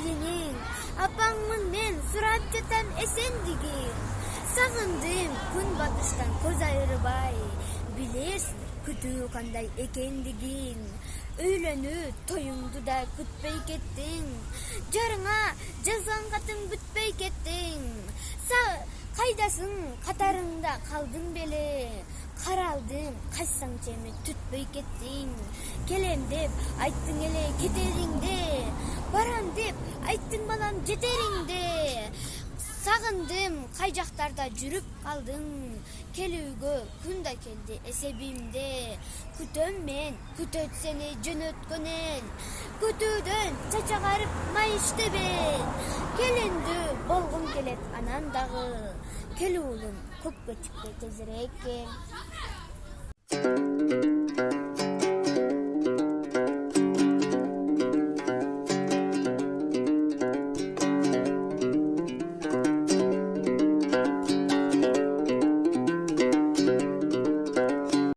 билинин. Апаңмын мен сурап жатам эсендигин. Сагындым күн батыштан көз айырбай. Билерсиң күтүү кандай экендигин. Өйлөнүү тоюңду да күтпөй кеттиң. Жарыңа жазган катың бүтпөй кеттиң. Кайдасың, катарыңда калдың беле. Каралдым, кайсаң чеми түтпөй кеттиң. Келем деп айттың эле кетериңде. Барам деп айттың балам жетериңде. Сагындым, кай жактарда жүрүп калдың. Келүүгө күн да келди эсебимде. Күтөм мен, күтөт сени жөнөткөнен. Күтүүдөн чачагарып майыштебен. Келиндүү болгум келет анан дагы. Кел уулум, көккө чыкпай тезирээк кел.